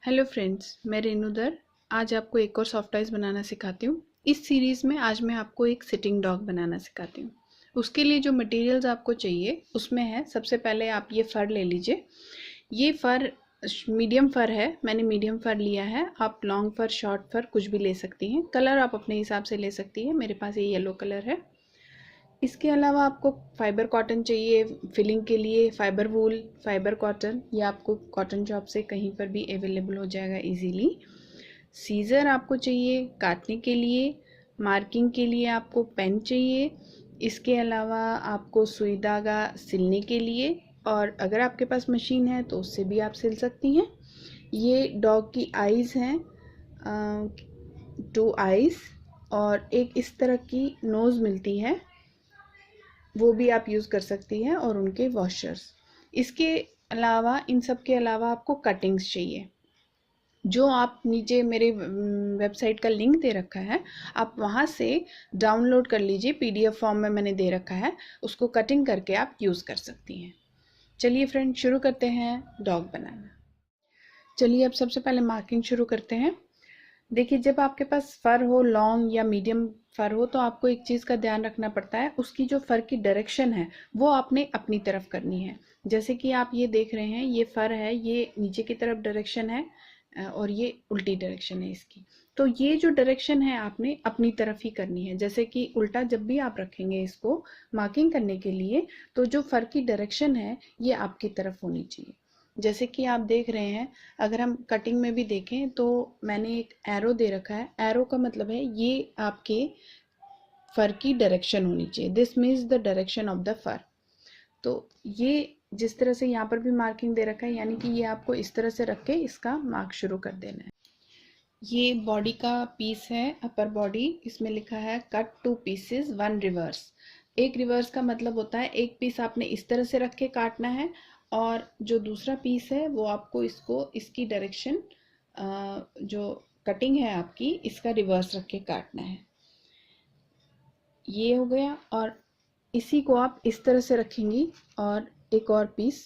Hello friends, मैं रेणुदर आज आपको एक और सॉफ्ट टॉयज़ बनाना सिखाती हूँ। इस सीरीज़ में आज मैं आपको एक सिटिंग डॉग बनाना सिखाती हूँ। उसके लिए जो मटेरियल्स आपको चाहिए उसमें है, सबसे पहले आप ये फ़र ले लीजिए। ये फ़र मीडियम फ़र है, मैंने मीडियम फ़र लिया है। आप लॉन्ग फ़र, शॉर्ट फ़र कुछ भी ले सकती हैं। कलर आप अपने हिसाब से ले सकती हैं। मेरे पास ये येलो कलर है। इसके अलावा आपको फाइबर कॉटन चाहिए फिलिंग के लिए। फाइबर वूल, फाइबर कॉटन, ये आपको कॉटन शॉप से कहीं पर भी अवेलेबल हो जाएगा इजीली। सीज़र आपको चाहिए काटने के लिए। मार्किंग के लिए आपको पेन चाहिए। इसके अलावा आपको सुई धागा सिलने के लिए, और अगर आपके पास मशीन है तो उससे भी आप सिल सकती हैं। ये डॉग की आइज़ हैं, 2 आइज़, और एक इस तरह की नोज़ मिलती है, वो भी आप यूज़ कर सकती हैं, और उनके वॉशर्स। इसके अलावा, इन सब के अलावा आपको कटिंग्स चाहिए, जो आप नीचे मेरे वेबसाइट का लिंक दे रखा है, आप वहाँ से डाउनलोड कर लीजिए। पीडीएफ फॉर्म में मैंने दे रखा है, उसको कटिंग करके आप यूज़ कर सकती हैं। चलिए फ्रेंड, शुरू करते हैं डॉग बनाना। चलिए अब सबसे पहले मार्किंग शुरू करते हैं। देखिए, जब आपके पास फ़र हो, लॉन्ग या मीडियम फ़र हो, तो आपको एक चीज़ का ध्यान रखना पड़ता है, उसकी जो फ़र की डायरेक्शन है वो आपने अपनी तरफ करनी है। जैसे कि आप ये देख रहे हैं, ये फ़र है, ये नीचे की तरफ डायरेक्शन है, और ये उल्टी डायरेक्शन है इसकी। तो ये जो डायरेक्शन है आपने अपनी तरफ ही करनी है। जैसे कि उल्टा जब भी आप रखेंगे इसको मार्किंग करने के लिए, तो जो फ़र की डायरेक्शन है ये आपकी तरफ होनी चाहिए। जैसे कि आप देख रहे हैं, अगर हम कटिंग में भी देखें तो मैंने एक एरो दे रखा है। एरो का मतलब है ये आपके फर की डायरेक्शन होनी चाहिए। This means the direction of the fur. तो ये जिस तरह से यहाँ पर भी मार्किंग दे रखा है, यानी कि ये आपको इस तरह से रख के इसका मार्क शुरू कर देना है। ये बॉडी का पीस है, अपर बॉडी। इसमें लिखा है कट 2 पीसेस 1 रिवर्स। एक रिवर्स का मतलब होता है एक पीस आपने इस तरह से रख के काटना है, और जो दूसरा पीस है वो आपको इसको, इसकी डायरेक्शन, जो कटिंग है आपकी, इसका रिवर्स रख के काटना है। ये हो गया, और इसी को आप इस तरह से रखेंगी और एक और पीस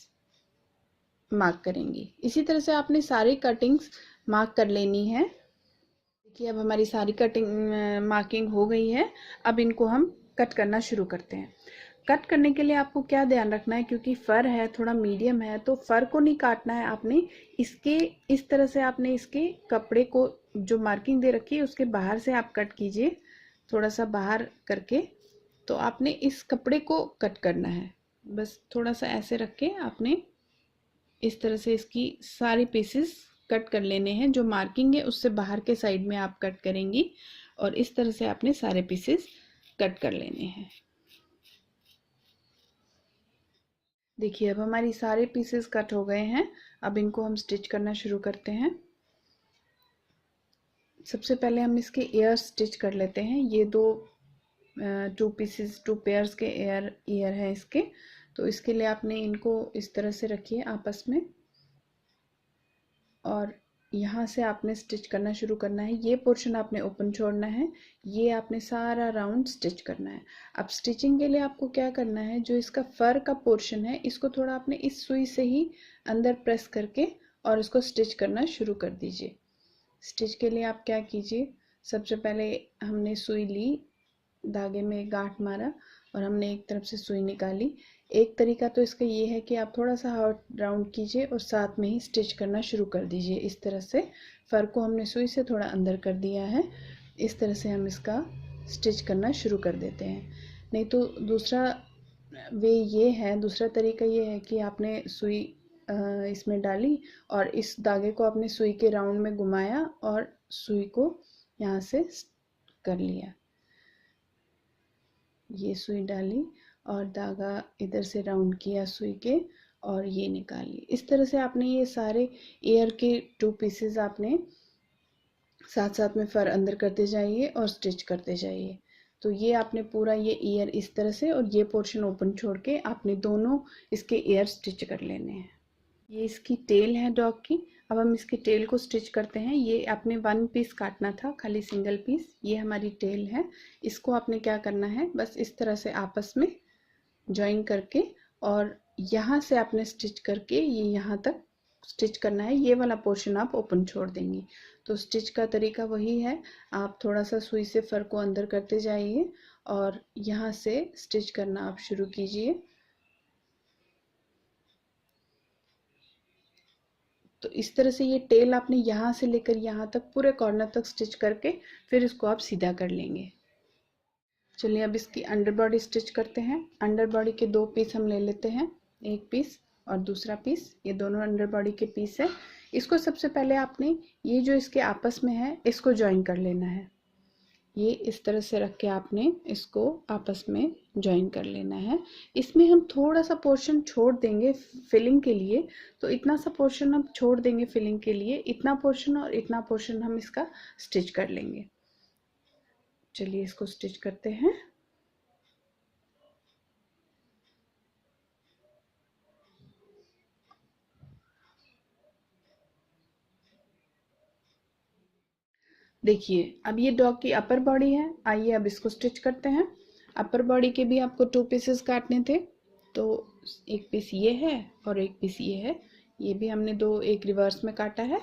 मार्क करेंगी। इसी तरह से आपने सारी कटिंग्स मार्क कर लेनी है। देखिए, अब हमारी सारी कटिंग मार्किंग हो गई है। अब इनको हम कट करना शुरू करते हैं। कट करने के लिए आपको क्या ध्यान रखना है, क्योंकि फ़र है थोड़ा मीडियम है, तो फ़र को नहीं काटना है आपने। इसके इस तरह से आपने इसके कपड़े को, जो मार्किंग दे रखी है उसके बाहर से आप कट कीजिए, थोड़ा सा बाहर करके। तो आपने इस कपड़े को कट करना है, बस थोड़ा सा ऐसे रख के आपने इस तरह से इसकी सारी पीसेस कट कर लेने हैं। जो मार्किंग है उससे बाहर के साइड में आप कट करेंगी, और इस तरह से आपने सारे पीसेस कट कर लेने हैं। देखिए, अब हमारी सारे पीसेस कट हो गए हैं। अब इनको हम स्टिच करना शुरू करते हैं। सबसे पहले हम इसके एयर स्टिच कर लेते हैं। ये दो 2 पीसेस, 2 पेयर्स के ईयर है इसके। तो इसके लिए आपने इनको इस तरह से रखिए आपस में, और यहाँ से आपने स्टिच करना शुरू करना है। ये पोर्शन आपने ओपन छोड़ना है, ये आपने सारा राउंड स्टिच करना है। अब स्टिचिंग के लिए आपको क्या करना है, जो इसका फर का पोर्शन है इसको थोड़ा आपने इस सुई से ही अंदर प्रेस करके और इसको स्टिच करना शुरू कर दीजिए। स्टिच के लिए आप क्या कीजिए, सबसे पहले हमने सुई ली, धागे में गांठ मारा, और हमने एक तरफ से सुई निकाली। एक तरीका तो इसका ये है कि आप थोड़ा सा हार्ड राउंड कीजिए और साथ में ही स्टिच करना शुरू कर दीजिए। इस तरह से फर को हमने सुई से थोड़ा अंदर कर दिया है, इस तरह से हम इसका स्टिच करना शुरू कर देते हैं। नहीं तो दूसरा वे ये है, दूसरा तरीका ये है कि आपने सुई इसमें डाली और इस धागे को आपने सुई के राउंड में घुमाया और सुई को यहाँ से कर लिया। ये सुई डाली और धागा इधर से राउंड किया सुई के, और ये निकाली। इस तरह से आपने ये सारे एयर के 2 पीसेस आपने साथ साथ में फर अंदर करते जाइए और स्टिच करते जाइए। तो ये आपने पूरा ये ईयर इस तरह से, और ये पोर्शन ओपन छोड़ के आपने दोनों इसके ईयर स्टिच कर लेने हैं। ये इसकी टेल है डॉग की। अब हम इसकी टेल को स्टिच करते हैं। ये आपने 1 पीस काटना था, खाली सिंगल पीस। ये हमारी टेल है। इसको आपने क्या करना है, बस इस तरह से आपस में जॉइन करके, और यहाँ से आपने स्टिच करके ये यहाँ तक स्टिच करना है, ये वाला पोर्शन आप ओपन छोड़ देंगी। तो स्टिच का तरीका वही है, आप थोड़ा सा सुई से फर को अंदर करते जाइए और यहाँ से स्टिच करना आप शुरू कीजिए। तो इस तरह से ये टेल आपने यहाँ से लेकर यहाँ तक पूरे कॉर्नर तक स्टिच करके फिर इसको आप सीधा कर लेंगे। चलिए अब इसकी अंडर बॉडी स्टिच करते हैं। अंडर बॉडी के 2 पीस हम ले लेते हैं, एक पीस और दूसरा पीस, ये दोनों अंडर बॉडी के पीस है। इसको सबसे पहले आपने ये जो इसके आपस में है इसको ज्वाइन कर लेना है। ये इस तरह से रख के आपने इसको आपस में ज्वाइन कर लेना है। इसमें हम थोड़ा सा पोर्शन छोड़ देंगे फिलिंग के लिए, तो इतना सा पोर्शन हम छोड़ देंगे फिलिंग के लिए, इतना पोर्शन और इतना पोर्शन हम इसका स्टिच कर लेंगे। चलिए इसको स्टिच करते हैं। देखिए अब ये डॉग की अपर बॉडी है, आइए अब इसको स्टिच करते हैं। अपर बॉडी के भी आपको 2 पीसेस काटने थे, तो एक पीस ये है और एक पीस ये है, ये भी हमने एक रिवर्स में काटा है।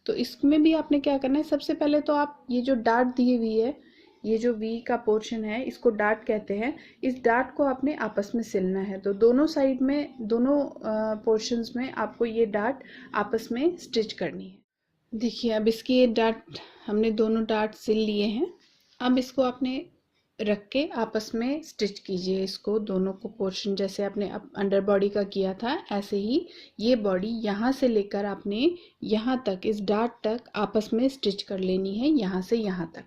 तो इसमें भी आपने क्या करना है, सबसे पहले तो आप ये जो डार्ट दी हुई है, ये जो वी का पोर्शन है इसको डार्ट कहते हैं, इस डार्ट को आपने आपस में सिलना है। तो दोनों साइड में, दोनों पोर्शंस में आपको ये डार्ट आपस में स्टिच करनी है। देखिए अब इसकी ये डार्ट हमने दोनों डार्ट सिल लिए हैं। अब इसको आपने रख के आपस में स्टिच कीजिए इसको, दोनों को पोर्शन जैसे आपने अंडर बॉडी का किया था ऐसे ही ये बॉडी यहाँ से लेकर आपने यहाँ तक इस डार्ट तक आपस में स्टिच कर लेनी है, यहाँ से यहाँ तक,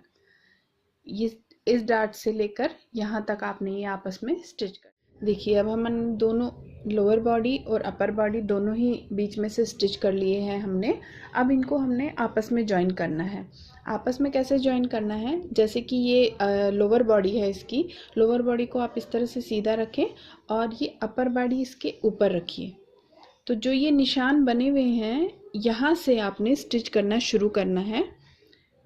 ये इस डार्ट से लेकर यहाँ तक आपने ये आपस में स्टिच कर। देखिए अब हम दोनों लोअर बॉडी और अपर बॉडी दोनों ही बीच में से स्टिच कर लिए हैं हमने। अब इनको हमने आपस में ज्वाइन करना है। आपस में कैसे ज्वाइन करना है, जैसे कि ये लोअर बॉडी है, इसकी लोअर बॉडी को आप इस तरह से सीधा रखें और ये अपर बॉडी इसके ऊपर रखिए। तो जो ये निशान बने हुए हैं यहाँ से आपने स्टिच करना शुरू करना है।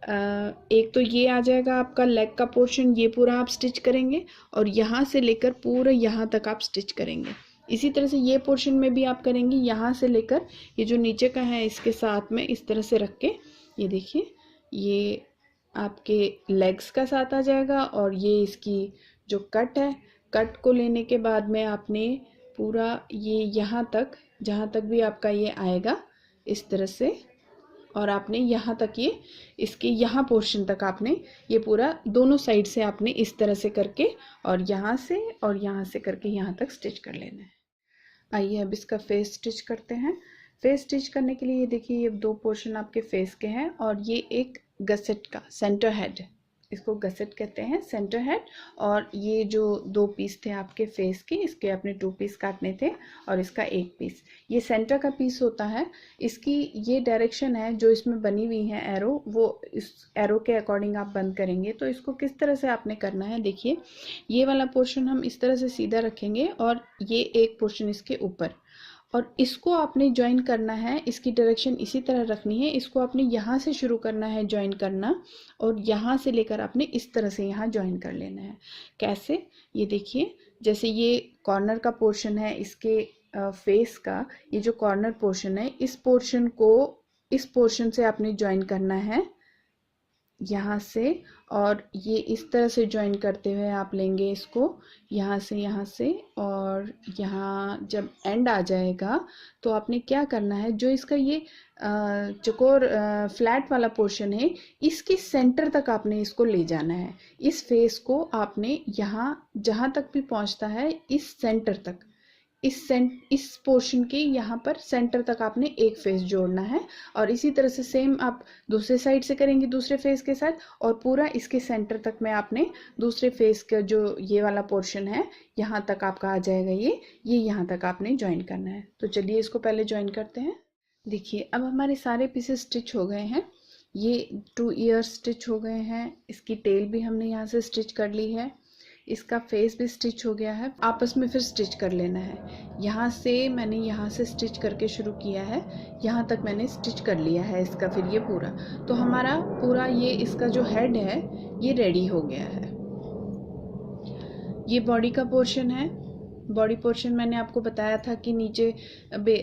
एक तो ये आ जाएगा आपका लेग का पोर्शन, ये पूरा आप स्टिच करेंगे और यहाँ से लेकर पूरा यहाँ तक आप स्टिच करेंगे। इसी तरह से ये पोर्शन में भी आप करेंगे, यहाँ से लेकर ये जो नीचे का है इसके साथ में इस तरह से रख के, ये देखिए ये आपके लेग्स का साथ आ जाएगा और ये इसकी जो कट है, कट को लेने के बाद में आपने पूरा ये यहाँ तक, जहाँ तक भी आपका ये आएगा इस तरह से, और आपने यहाँ तक ये इसके यहाँ पोर्शन तक आपने ये पूरा दोनों साइड से आपने इस तरह से करके और यहाँ से करके यहाँ तक स्टिच कर लेना है। आइए अब इसका फेस स्टिच करते हैं। फेस स्टिच करने के लिए ये देखिए ये 2 पोर्शन आपके फेस के हैं और ये एक गसेट का सेंटर हेड, इसको गसेट कहते हैं, सेंटर हेड, और ये जो 2 पीस थे आपके फेस के, इसके अपने 2 पीस काटने थे और इसका 1 पीस, ये सेंटर का पीस होता है। इसकी ये डायरेक्शन है जो इसमें बनी हुई है एरो, वो इस एरो के अकॉर्डिंग आप बंद करेंगे। तो इसको किस तरह से आपने करना है, देखिए ये वाला पोर्शन हम इस तरह से सीधा रखेंगे और ये एक पोर्शन इसके ऊपर, और इसको आपने ज्वाइन करना है, इसकी डायरेक्शन इसी तरह रखनी है। इसको आपने यहाँ से शुरू करना है ज्वाइन करना और यहाँ से लेकर आपने इस तरह से यहाँ ज्वाइन कर लेना है। कैसे, ये देखिए जैसे ये कॉर्नर का पोर्शन है इसके फेस का, ये जो कॉर्नर पोर्शन है इस पोर्शन को इस पोर्शन से आपने ज्वाइन करना है यहाँ से, और ये इस तरह से ज्वाइन करते हुए आप लेंगे इसको यहाँ से, और यहाँ जब एंड आ जाएगा तो आपने क्या करना है, जो इसका ये चौकोर फ्लैट वाला पोर्शन है इसके सेंटर तक आपने इसको ले जाना है। इस फेस को आपने यहाँ जहाँ तक भी पहुँचता है इस सेंटर तक, इस पोर्शन के यहाँ पर सेंटर तक आपने एक फेस जोड़ना है। और इसी तरह से सेम आप दूसरे साइड से करेंगे दूसरे फेस के साथ, और पूरा इसके सेंटर तक में आपने दूसरे फेस का जो ये वाला पोर्शन है यहाँ तक आपका आ जाएगा, ये यहाँ तक आपने ज्वाइन करना है। तो चलिए इसको पहले ज्वाइन करते हैं। देखिए अब हमारे सारे पीसेस स्टिच हो गए हैं, ये 2 ईयर्स स्टिच हो गए हैं, इसकी टेल भी हमने यहाँ से स्टिच कर ली है, इसका फेस भी स्टिच हो गया है। आपस में फिर स्टिच कर लेना है। यहाँ से मैंने यहाँ से स्टिच करके शुरू किया है, यहाँ तक मैंने स्टिच कर लिया है इसका, फिर ये पूरा, तो हमारा पूरा ये इसका जो हेड है ये रेडी हो गया है। ये बॉडी का पोर्शन है, बॉडी पोर्शन मैंने आपको बताया था कि नीचे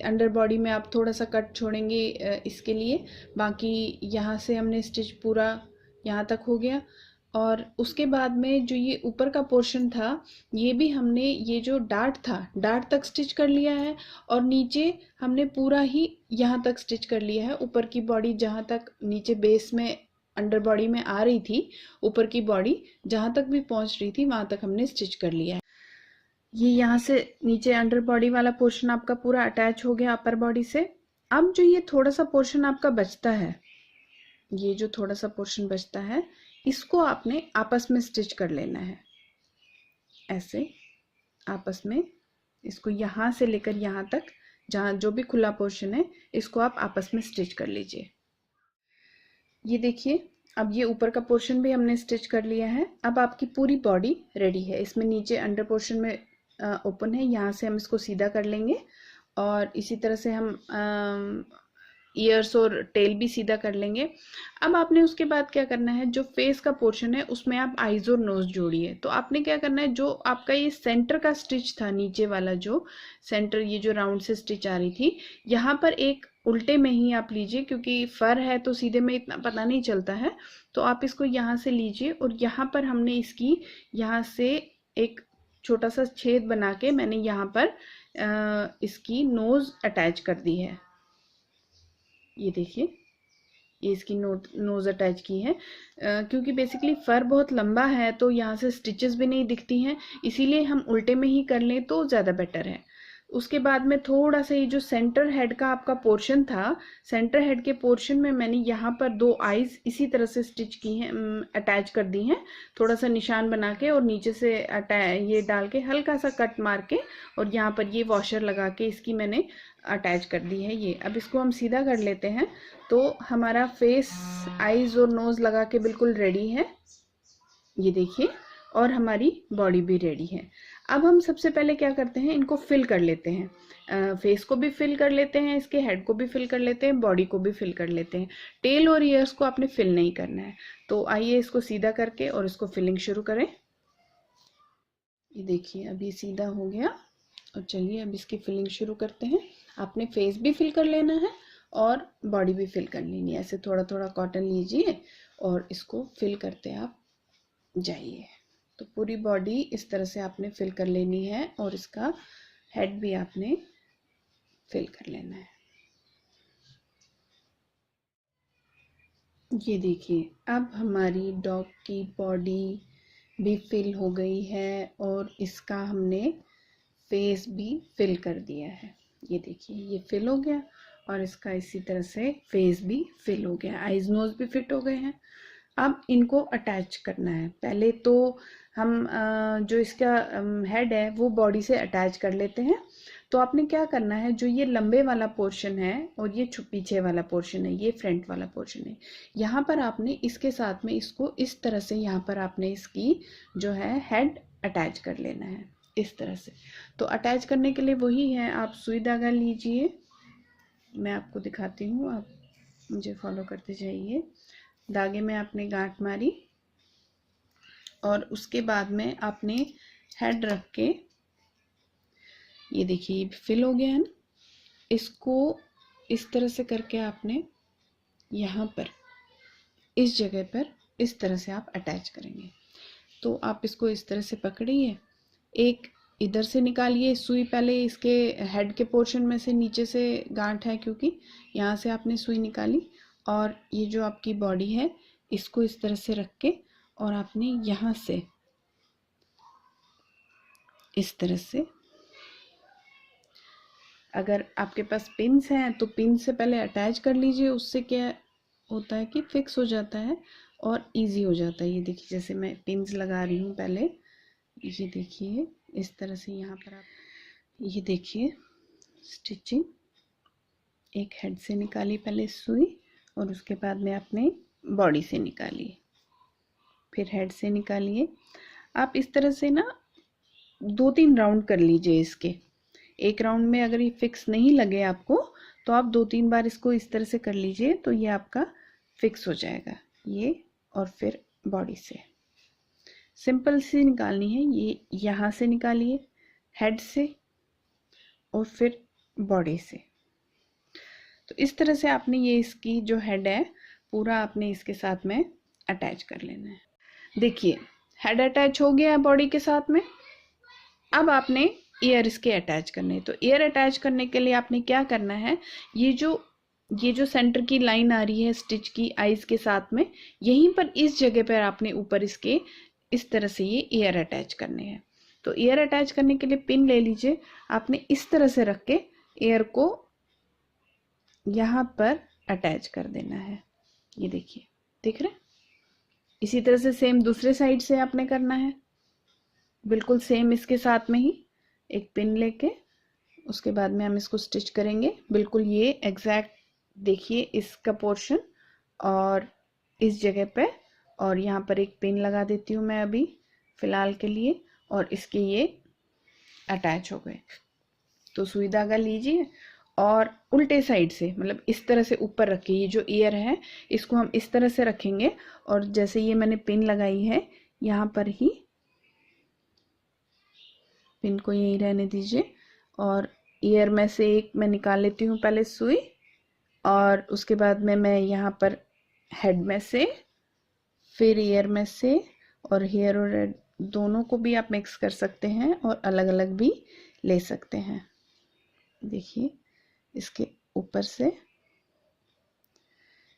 अंडर बॉडी में आप थोड़ा सा कट छोड़ेंगे इसके लिए, बाकी यहाँ से हमने स्टिच पूरा यहाँ तक हो गया। और उसके बाद में जो ये ऊपर का पोर्शन था, ये भी हमने ये जो डार्ट था, डार्ट तक स्टिच कर लिया है, और नीचे हमने पूरा ही यहाँ तक स्टिच कर लिया है। ऊपर की बॉडी जहाँ तक नीचे बेस में अंडर बॉडी में आ रही थी, ऊपर की बॉडी जहाँ तक भी पहुँच रही थी वहाँ तक हमने स्टिच कर लिया है। ये यहाँ से नीचे अंडर बॉडी वाला पोर्शन आपका पूरा अटैच हो गया अपर बॉडी से। अब जो ये थोड़ा सा पोर्शन आपका बचता है, ये जो थोड़ा सा पोर्शन बचता है, इसको आपने आपस में स्टिच कर लेना है। ऐसे आपस में इसको यहाँ से लेकर यहाँ तक, जहाँ जो भी खुला पोर्शन है, इसको आप आपस में स्टिच कर लीजिए। ये देखिए, अब ये ऊपर का पोर्शन भी हमने स्टिच कर लिया है। अब आपकी पूरी बॉडी रेडी है। इसमें नीचे अंडर पोर्शन में ओपन है, यहाँ से हम इसको सीधा कर लेंगे, और इसी तरह से हम ईयर्स और टेल भी सीधा कर लेंगे। अब आपने उसके बाद क्या करना है, जो फेस का पोर्शन है उसमें आप आईज और नोज जोड़िए। तो आपने क्या करना है, जो आपका ये सेंटर का स्टिच था, नीचे वाला जो सेंटर, ये जो राउंड से स्टिच आ रही थी, यहाँ पर एक उल्टे में ही आप लीजिए, क्योंकि फर है तो सीधे में इतना पता नहीं चलता है। तो आप इसको यहाँ से लीजिए, और यहाँ पर हमने इसकी यहाँ से एक छोटा सा छेद बना के मैंने यहाँ पर इसकी नोज अटैच कर दी है। ये देखिए, ये इसकी नोज अटैच की है। क्योंकि बेसिकली फर बहुत लंबा है तो यहाँ से स्टिचेस भी नहीं दिखती हैं, इसीलिए हम उल्टे में ही कर लें तो ज़्यादा बेटर है। उसके बाद में थोड़ा सा ये जो सेंटर हेड का आपका पोर्शन था, सेंटर हेड के पोर्शन में मैंने यहाँ पर 2 आईज इसी तरह से स्टिच की हैं, अटैच कर दी हैं, थोड़ा सा निशान बना के, और नीचे से ये डाल के हल्का सा कट मार के, और यहाँ पर ये वॉशर लगा के इसकी मैंने अटैच कर दी है। ये अब इसको हम सीधा कर लेते हैं, तो हमारा फेस, आईज और नोज लगा के बिल्कुल रेडी है। ये देखिए, और हमारी बॉडी भी रेडी है। अब हम सबसे पहले क्या करते हैं, इनको फिल कर लेते हैं। फेस को भी फिल कर लेते हैं, इसके हेड को भी फिल कर लेते हैं, बॉडी को भी फिल कर लेते हैं। टेल और ईयर्स को आपने फिल नहीं करना है। तो आइए इसको सीधा करके और इसको फिलिंग शुरू करें। ये देखिए, अब ये सीधा हो गया, और चलिए अब इसकी फिलिंग शुरू करते हैं। आपने फेस भी फिल कर लेना है और बॉडी भी फिल कर लेनी है। ऐसे थोड़ा थोड़ा कॉटन लीजिए और इसको फिल करते आप जाइए। तो पूरी बॉडी इस तरह से आपने फिल कर लेनी है, और इसका हेड भी आपने फिल कर लेना है। ये देखिए, अब हमारी डॉग की बॉडी भी फिल हो गई है, और इसका हमने फेस भी फिल कर दिया है। ये देखिए, ये फिल हो गया, और इसका इसी तरह से फेस भी फिल हो गया, आईज नोज भी फिट हो गए हैं। अब इनको अटैच करना है। पहले तो हम जो इसका हेड है वो बॉडी से अटैच कर लेते हैं। तो आपने क्या करना है, जो ये लंबे वाला पोर्शन है और ये पीछे वाला पोर्शन है, ये फ्रंट वाला पोर्शन है, यहाँ पर आपने इसके साथ में इसको इस तरह से, यहाँ पर आपने इसकी जो है हेड अटैच कर लेना है इस तरह से। तो अटैच करने के लिए वही है, आप सुई धागा लीजिए, मैं आपको दिखाती हूँ, आप मुझे फॉलो करते जाइए। धागे में आपने गांठ मारी, और उसके बाद में आपने हेड रख के, ये देखिए फिल हो गया है ना, इसको इस तरह से करके आपने यहाँ पर इस जगह पर इस तरह से आप अटैच करेंगे। तो आप इसको इस तरह से पकड़िए, एक इधर से निकालिए सुई, पहले इसके हेड के पोर्शन में से नीचे से गांठ है क्योंकि, यहाँ से आपने सुई निकाली, और ये जो आपकी बॉडी है इसको इस तरह से रख के, और आपने यहाँ से इस तरह से, अगर आपके पास पिन्स हैं तो पिन से पहले अटैच कर लीजिए, उससे क्या होता है कि फिक्स हो जाता है और इजी हो जाता है। ये देखिए, जैसे मैं पिन्स लगा रही हूँ पहले, ये देखिए इस तरह से, यहाँ पर आप ये देखिए स्टिचिंग, एक हेड से निकाली पहले सुई, और उसके बाद में आपने बॉडी से निकाली, फिर हेड से निकालिए। आप इस तरह से ना 2-3 राउंड कर लीजिए इसके। एक राउंड में अगर ये फिक्स नहीं लगे आपको, तो आप 2-3 बार इसको इस तरह से कर लीजिए, तो ये आपका फिक्स हो जाएगा। ये, और फिर बॉडी से सिंपल सी निकालनी है। ये यहाँ से निकालिए, हेड से और फिर बॉडी से। तो इस तरह से आपने ये इसकी जो हेड है पूरा आपने इसके साथ में अटैच कर लेना है। देखिए हेड अटैच हो गया है बॉडी के साथ में। अब आपने ईयर इसके अटैच करने हैं। तो ईयर अटैच करने के लिए आपने क्या करना है, ये जो सेंटर की लाइन आ रही है स्टिच की आईज के साथ में, यहीं पर इस जगह पर आपने ऊपर इसके इस तरह से ये ईयर अटैच करने हैं। तो ईयर अटैच करने के लिए पिन ले लीजिए, आपने इस तरह से रख के ईयर को यहाँ पर अटैच कर देना है। ये देखिए, दिख रहा है? इसी तरह से सेम दूसरे साइड से आपने करना है, बिल्कुल सेम इसके साथ में ही एक पिन लेके उसके बाद में हम इसको स्टिच करेंगे। बिल्कुल ये एग्जैक्ट देखिए इसका पोर्शन और इस जगह पे, और यहाँ पर एक पिन लगा देती हूँ मैं अभी फिलहाल के लिए, और इसके ये अटैच हो गए। तो सुई धागा लीजिए और उल्टे साइड से, मतलब इस तरह से ऊपर रखिए। ये जो ईयर है इसको हम इस तरह से रखेंगे, और जैसे ये मैंने पिन लगाई है यहाँ पर ही पिन को यहीं रहने दीजिए, और ईयर में से एक मैं निकाल लेती हूँ पहले सुई, और उसके बाद में मैं यहाँ पर हेड में से, फिर ईयर में से, और हेयर और हेड दोनों को भी आप मिक्स कर सकते हैं और अलग अलग भी ले सकते हैं। देखिए इसके ऊपर से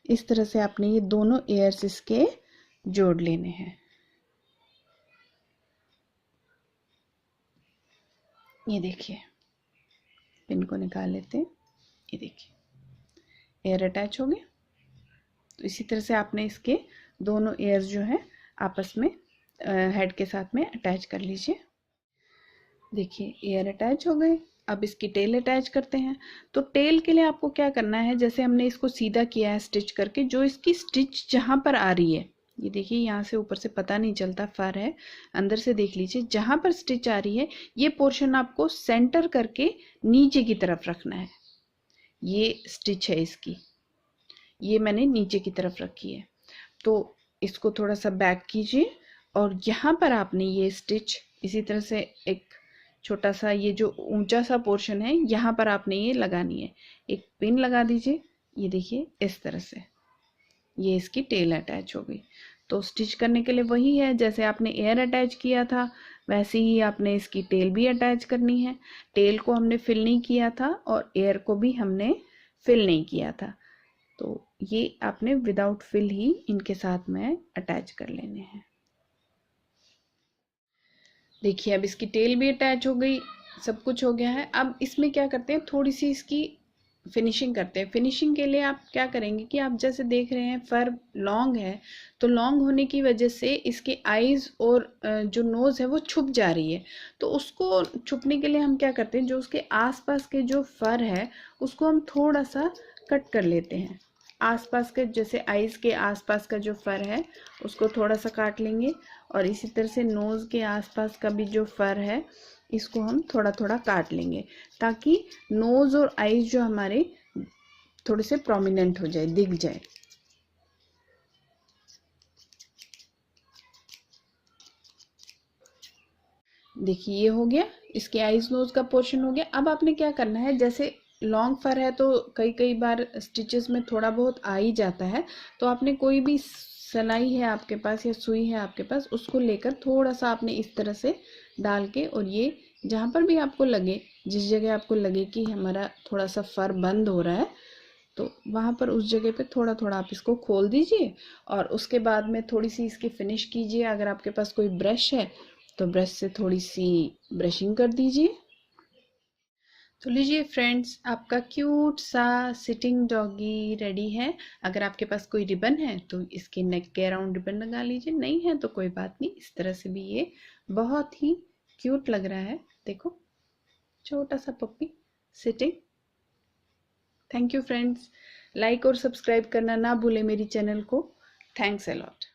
इस तरह से आपने ये दोनों एयर्स इसके जोड़ लेने हैं। ये देखिए पिन को निकाल लेते हैं। ये देखिए एयर अटैच हो गए। तो इसी तरह से आपने इसके दोनों एयर्स जो है आपस में हेड के साथ में अटैच कर लीजिए। देखिए एयर अटैच हो गए। अब इसकी टेल अटैच करते हैं। तो टेल के लिए आपको क्या करना है, जैसे हमने इसको सीधा किया है स्टिच करके, जो इसकी स्टिच जहाँ पर आ रही है, ये देखिए यहाँ से ऊपर से पता नहीं चलता, फर है, अंदर से देख लीजिए, जहाँ पर स्टिच आ रही है ये पोर्शन आपको सेंटर करके नीचे की तरफ रखना है। ये स्टिच है इसकी, ये मैंने नीचे की तरफ रखी है। तो इसको थोड़ा सा बैक कीजिए, और यहाँ पर आपने ये स्टिच इसी तरह से एक छोटा सा ये जो ऊंचा सा पोर्शन है यहाँ पर आपने ये लगानी है। एक पिन लगा दीजिए। ये देखिए इस तरह से ये इसकी टेल अटैच हो गई। तो स्टिच करने के लिए वही है, जैसे आपने एयर अटैच किया था वैसे ही आपने इसकी टेल भी अटैच करनी है। टेल को हमने फिल नहीं किया था और एयर को भी हमने फिल नहीं किया था, तो ये आपने विदाउट फिल ही इनके साथ में अटैच कर लेने हैं। देखिए अब इसकी टेल भी अटैच हो गई, सब कुछ हो गया है। अब इसमें क्या करते हैं, थोड़ी सी इसकी फिनिशिंग करते हैं। फिनिशिंग के लिए आप क्या करेंगे कि आप जैसे देख रहे हैं फर लॉन्ग है, तो लॉन्ग होने की वजह से इसके आईज और जो नोज़ है वो छुप जा रही है। तो उसको छुपने के लिए हम क्या करते हैं, जो उसके आसपास के जो फर है उसको हम थोड़ा सा कट कर लेते हैं। आसपास के जैसे आईज के आसपास का जो फर है उसको थोड़ा सा काट लेंगे, और इसी तरह से नोज़ के आसपास का भी जो फर है इसको हम थोड़ा थोड़ा काट लेंगे, ताकि नोज़ और आईज जो हमारे थोड़े से प्रोमिनेंट हो जाए, दिख जाए। देखिए ये हो गया, इसके आईज नोज का पोर्शन हो गया। अब आपने क्या करना है, जैसे लॉन्ग फर है तो कई बार स्टिचेस में थोड़ा बहुत आ ही जाता है, तो आपने कोई भी सलाई है आपके पास या सुई है आपके पास, उसको लेकर थोड़ा सा आपने इस तरह से डाल के, और ये जहाँ पर भी आपको लगे, जिस जगह आपको लगे कि हमारा थोड़ा सा फर बंद हो रहा है, तो वहाँ पर उस जगह पे थोड़ा थोड़ा आप इसको खोल दीजिए, और उसके बाद में थोड़ी सी इसकी फिनिश कीजिए। अगर आपके पास कोई ब्रश है तो ब्रश से थोड़ी सी ब्रशिंग कर दीजिए। तो लीजिए फ्रेंड्स, आपका क्यूट सा सिटिंग डॉगी रेडी है। अगर आपके पास कोई रिबन है तो इसके नेक के अराउंड रिबन लगा लीजिए, नहीं है तो कोई बात नहीं, इस तरह से भी ये बहुत ही क्यूट लग रहा है। देखो छोटा सा puppy sitting. Thank you friends, like और सब्सक्राइब करना ना भूलें मेरी चैनल को। Thanks a lot.